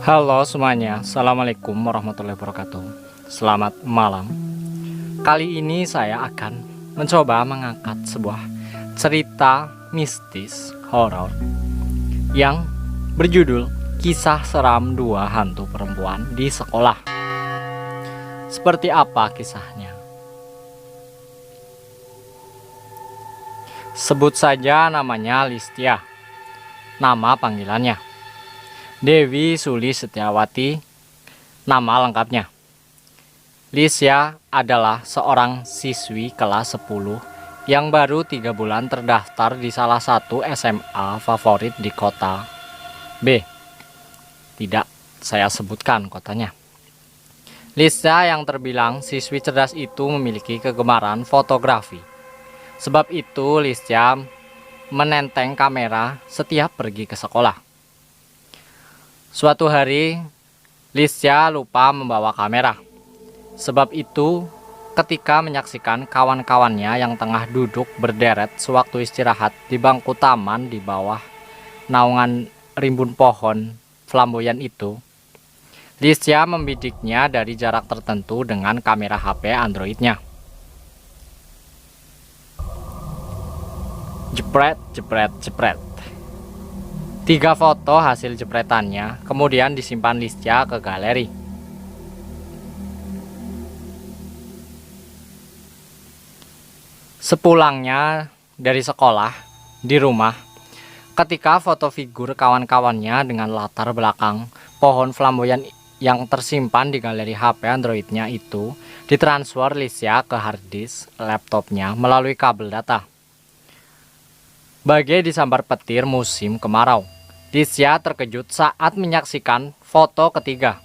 Halo semuanya, Assalamualaikum warahmatullahi wabarakatuh. Selamat malam. Kali ini saya akan mencoba mengangkat sebuah cerita mistis horor yang berjudul Kisah Seram Dua Hantu Perempuan di Sekolah. Seperti apa kisahnya? Sebut saja namanya Listia, nama panggilannya. Dewi Suli Setiawati, nama lengkapnya. Listia adalah seorang siswi kelas 10 yang baru 3 bulan terdaftar di salah satu SMA favorit di kota B. Tidak saya sebutkan kotanya. Listia yang terbilang siswi cerdas itu memiliki kegemaran fotografi. Sebab itu Listia menenteng kamera setiap pergi ke sekolah. Suatu hari, Listia lupa membawa kamera. Sebab itu, ketika menyaksikan kawan-kawannya yang tengah duduk berderet sewaktu istirahat di bangku taman di bawah naungan rimbun pohon flamboyan itu, Listia membidiknya dari jarak tertentu dengan kamera HP Androidnya. Jepret, jepret, jepret. 3 foto hasil jepretannya kemudian disimpan Listia ke galeri. Sepulangnya dari sekolah, di rumah, ketika foto figur kawan-kawannya dengan latar belakang pohon flamboyan yang tersimpan di galeri HP Androidnya itu ditransfer Listia ke harddisk laptopnya melalui kabel data. Bagai disambar petir musim kemarau, Listia terkejut saat menyaksikan foto ketiga.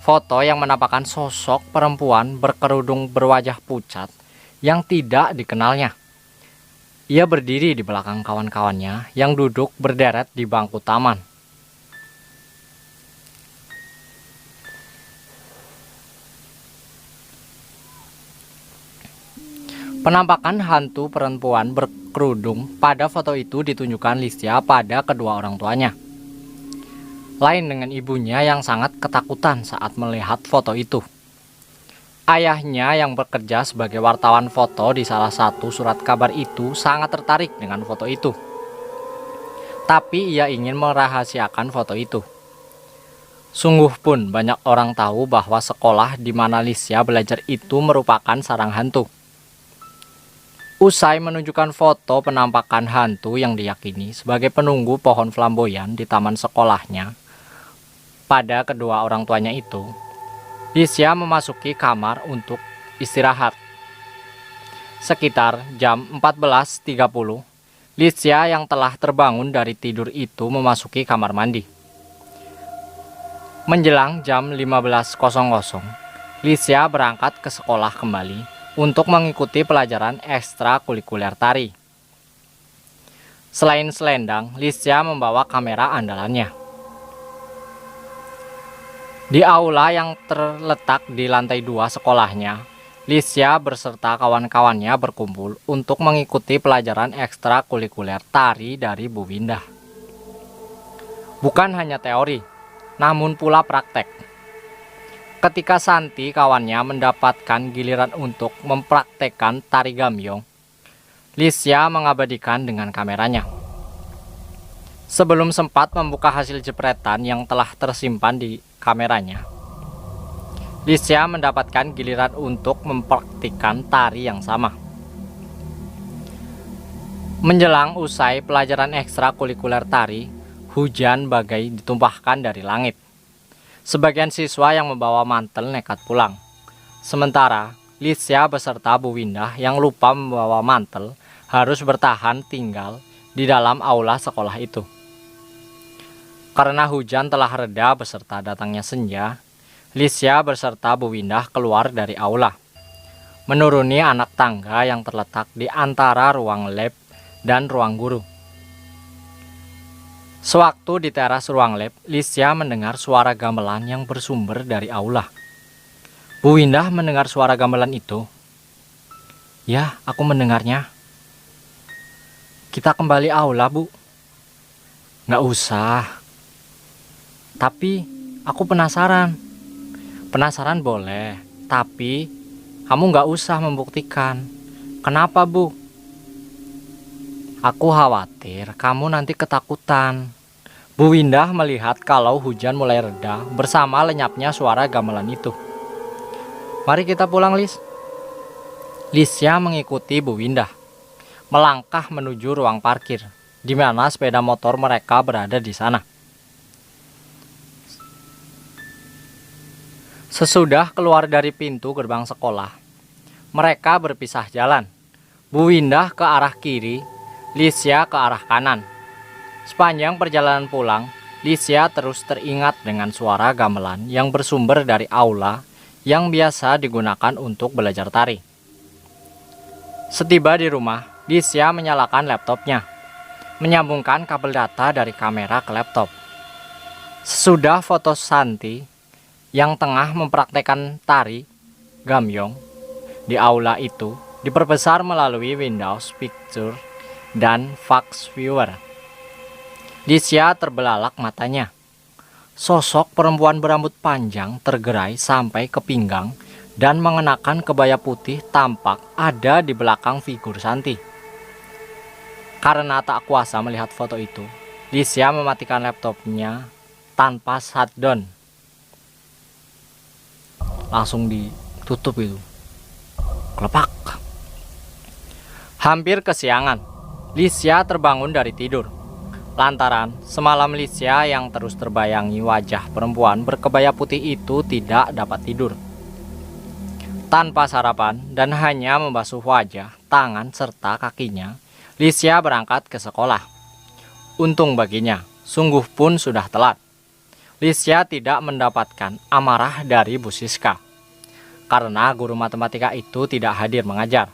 Foto yang menampakkan sosok perempuan berkerudung berwajah pucat yang tidak dikenalnya. Ia berdiri di belakang kawan-kawannya yang duduk berderet di bangku taman. Penampakan hantu perempuan berkerudung pada foto itu ditunjukkan Listia pada kedua orang tuanya. Lain dengan ibunya yang sangat ketakutan saat melihat foto itu. Ayahnya yang bekerja sebagai wartawan foto di salah satu surat kabar itu sangat tertarik dengan foto itu. Tapi ia ingin merahasiakan foto itu. Sungguh pun banyak orang tahu bahwa sekolah di mana Listia belajar itu merupakan sarang hantu. Usai menunjukkan foto penampakan hantu yang diyakini sebagai penunggu pohon flamboyan di taman sekolahnya pada kedua orang tuanya itu, Listia memasuki kamar untuk istirahat. Sekitar jam 14.30, Listia yang telah terbangun dari tidur itu memasuki kamar mandi. Menjelang jam 15.00, Listia berangkat ke sekolah kembali untuk mengikuti pelajaran ekstrakurikuler tari. Selain selendang, Listia membawa kamera andalannya. Di aula yang terletak di lantai 2 sekolahnya, Listia beserta kawan-kawannya berkumpul untuk mengikuti pelajaran ekstrakurikuler tari dari Bu Windah. Bukan hanya teori, namun pula praktek. Ketika Santi kawannya mendapatkan giliran untuk mempraktekkan tari gambyong, Listia mengabadikan dengan kameranya. Sebelum sempat membuka hasil jepretan yang telah tersimpan di kameranya, Listia mendapatkan giliran untuk mempraktikkan tari yang sama. Menjelang usai pelajaran ekstrakurikuler tari, hujan bagai ditumpahkan dari langit. Sebagian siswa yang membawa mantel nekat pulang. Sementara Listia beserta Bu Windah yang lupa membawa mantel harus bertahan tinggal di dalam aula sekolah itu. Karena hujan telah reda beserta datangnya senja, Listia beserta Bu Windah keluar dari aula, menuruni anak tangga yang terletak di antara ruang lab dan ruang guru. Sewaktu di teras ruang lab, Listia mendengar suara gamelan yang bersumber dari aula. Bu Windah mendengar suara gamelan itu. Ya, aku mendengarnya. Kita kembali aula, Bu. Nggak usah. Tapi Aku penasaran. Penasaran boleh, tapi kamu nggak usah membuktikan. Kenapa, Bu? Aku khawatir kamu nanti ketakutan. Bu Windah melihat kalau hujan mulai reda bersama lenyapnya suara gamelan itu. Mari kita pulang, Lis. Lisya mengikuti Bu Windah, melangkah menuju ruang parkir, di mana sepeda motor mereka berada di sana. Sesudah keluar dari pintu gerbang sekolah, mereka berpisah jalan. Bu Windah ke arah kiri, Lisya ke arah kanan. Sepanjang perjalanan pulang, Lisya terus teringat dengan suara gamelan yang bersumber dari aula yang biasa digunakan untuk belajar tari. Setiba di rumah, Lisya menyalakan laptopnya, menyambungkan kabel data dari kamera ke laptop. Sesudah foto Santi yang tengah mempraktekkan tari gambyong di aula itu diperbesar melalui Windows Picture dan Fax Viewer. Lisya terbelalak matanya. Sosok perempuan berambut panjang tergerai sampai ke pinggang dan mengenakan kebaya putih tampak ada di belakang figur Santi. Karena tak kuasa melihat foto itu, Lisya mematikan laptopnya tanpa shutdown. Langsung ditutup itu. Kelepak. Hampir kesiangan, Lisya terbangun dari tidur. Lantaran semalam Lisya yang terus terbayangi wajah perempuan berkebaya putih itu tidak dapat tidur. Tanpa sarapan dan hanya membasuh wajah, tangan, serta kakinya, Lisya berangkat ke sekolah. Untung baginya, sungguh pun sudah telat. Lisya tidak mendapatkan amarah dari Bu Siska, karena guru matematika itu tidak hadir mengajar.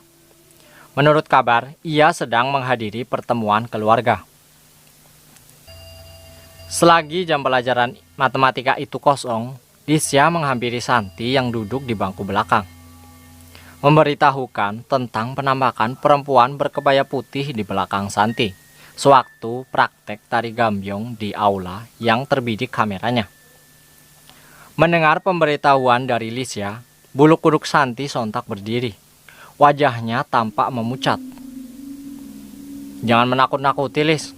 Menurut kabar, ia sedang menghadiri pertemuan keluarga. Selagi jam pelajaran matematika itu kosong, Lisya menghampiri Santi yang duduk di bangku belakang, memberitahukan tentang penampakan perempuan berkebaya putih di belakang Santi sewaktu praktek tari gambyong di aula yang terbidik kameranya. Mendengar pemberitahuan dari Lisya, bulu kuduk Santi sontak berdiri. Wajahnya tampak memucat. Jangan menakut-nakuti, Lis.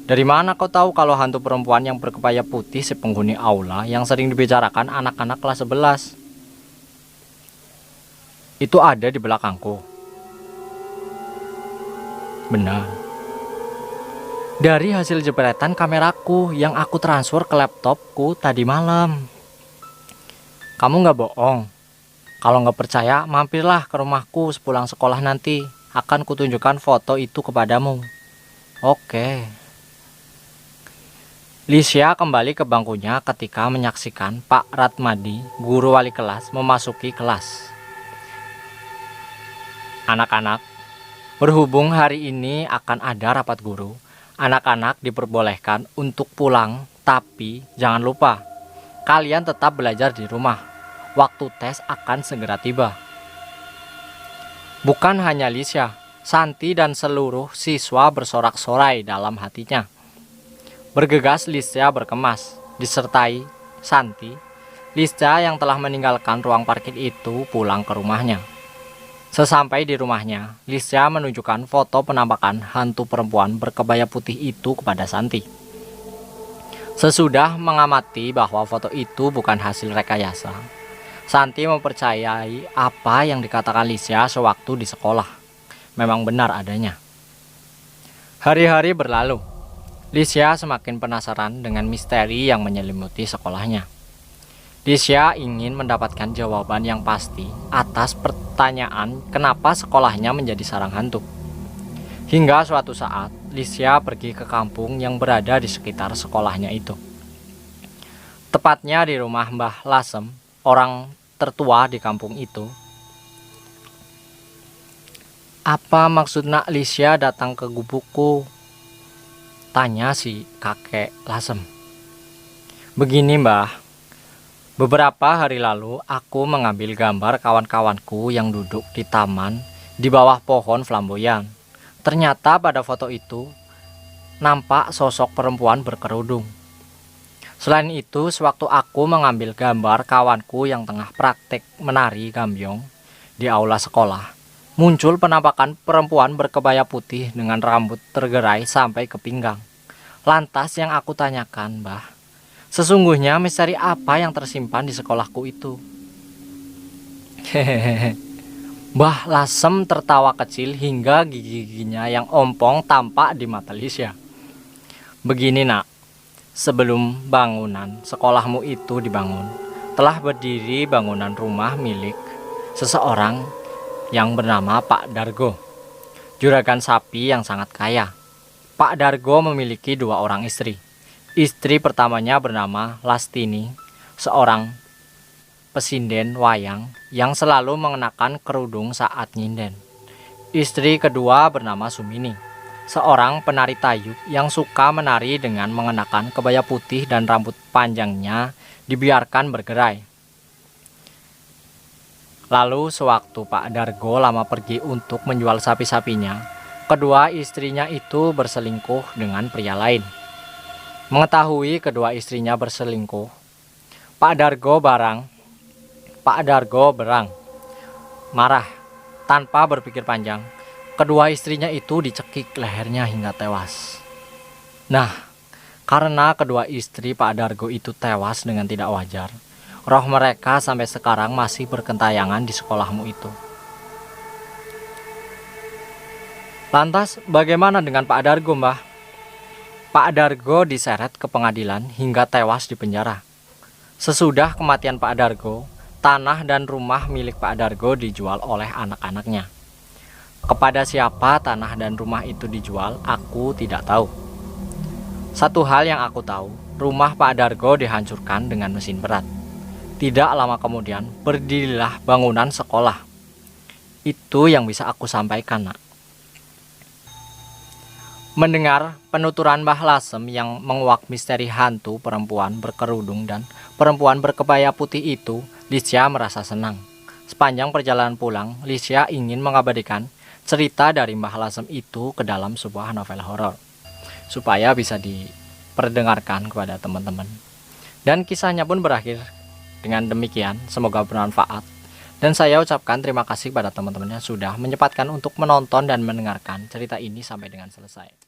Dari mana kau tahu kalau hantu perempuan yang berkebaya putih si penghuni aula yang sering dibicarakan anak-anak kelas 11? Itu ada di belakangku. Benar. Dari hasil jepretan kameraku yang aku transfer ke laptopku tadi malam. Kamu nggak bohong. Kalau nggak percaya, mampirlah ke rumahku sepulang sekolah nanti. Akan kutunjukkan foto itu kepadamu. Oke. Lisya kembali ke bangkunya ketika menyaksikan Pak Ratmadi, guru wali kelas, memasuki kelas. Anak-anak, berhubung hari ini akan ada rapat guru, anak-anak diperbolehkan untuk pulang, tapi jangan lupa, kalian tetap belajar di rumah. Waktu tes akan segera tiba. Bukan hanya Lisya, Santi dan seluruh siswa bersorak-sorai dalam hatinya. Bergegas Lisya berkemas, disertai Santi. Lisya yang telah meninggalkan ruang parkir itu pulang ke rumahnya. Sesampai di rumahnya, Lisya menunjukkan foto penampakan hantu perempuan berkebaya putih itu kepada Santi. Sesudah mengamati bahwa foto itu bukan hasil rekayasa, Santi mempercayai apa yang dikatakan Lisya sewaktu di sekolah. Memang benar adanya. Hari-hari berlalu. Lisya semakin penasaran dengan misteri yang menyelimuti sekolahnya. Lisya ingin mendapatkan jawaban yang pasti atas pertanyaan kenapa sekolahnya menjadi sarang hantu. Hingga suatu saat, Lisya pergi ke kampung yang berada di sekitar sekolahnya itu. Tepatnya di rumah Mbah Lasem, orang tertua di kampung itu. Apa maksud nak Lisya datang ke gubukku? Tanya si kakek Lasem. Begini, Mbah. Beberapa hari lalu, aku mengambil gambar kawan-kawanku yang duduk di taman di bawah pohon flamboyan. Ternyata pada foto itu, nampak sosok perempuan berkerudung. Selain itu, sewaktu aku mengambil gambar kawanku yang tengah praktek menari gambyong di aula sekolah, muncul penampakan perempuan berkebaya putih dengan rambut tergerai sampai ke pinggang. Lantas yang aku tanyakan, Mbah, sesungguhnya misteri apa yang tersimpan di sekolahku itu? Hehehe. Mbah Lasem tertawa kecil hingga gigi-giginya yang ompong tampak di mata Lisya. Begini nak, sebelum bangunan sekolahmu itu dibangun, telah berdiri bangunan rumah milik seseorang yang bernama Pak Dargo, juragan sapi yang sangat kaya. Pak Dargo memiliki 2 orang istri. Istri pertamanya bernama Lastini, seorang pesinden wayang yang selalu mengenakan kerudung saat nyinden. Istri kedua bernama Sumini, seorang penari tayub yang suka menari dengan mengenakan kebaya putih dan rambut panjangnya dibiarkan bergerai. Lalu sewaktu Pak Dargo lama pergi untuk menjual sapi-sapinya, kedua istrinya itu berselingkuh dengan pria lain. Mengetahui kedua istrinya berselingkuh, Pak Dargo berang, marah, tanpa berpikir panjang. Kedua istrinya itu dicekik lehernya hingga tewas. Nah, karena kedua istri Pak Dargo itu tewas dengan tidak wajar, roh mereka sampai sekarang masih berkentayangan di sekolahmu itu. Lantas, bagaimana dengan Pak Dargo, Mbah? Pak Dargo diseret ke pengadilan hingga tewas di penjara. Sesudah kematian Pak Dargo, tanah dan rumah milik Pak Dargo dijual oleh anak-anaknya. Kepada siapa tanah dan rumah itu dijual, aku tidak tahu. Satu hal yang aku tahu, rumah Pak Dargo dihancurkan dengan mesin berat. Tidak lama kemudian, berdirilah bangunan sekolah. Itu yang bisa aku sampaikan, nak. Mendengar penuturan Mbah Lasem yang menguak misteri hantu perempuan berkerudung dan perempuan berkebaya putih itu, Lisya merasa senang. Sepanjang perjalanan pulang, Lisya ingin mengabadikan cerita dari Mbah Lasem itu ke dalam sebuah novel horor, supaya bisa diperdengarkan kepada teman-teman. Dan kisahnya pun berakhir dengan demikian, semoga bermanfaat. Dan saya ucapkan terima kasih pada teman-teman yang sudah menyempatkan untuk menonton dan mendengarkan cerita ini sampai dengan selesai.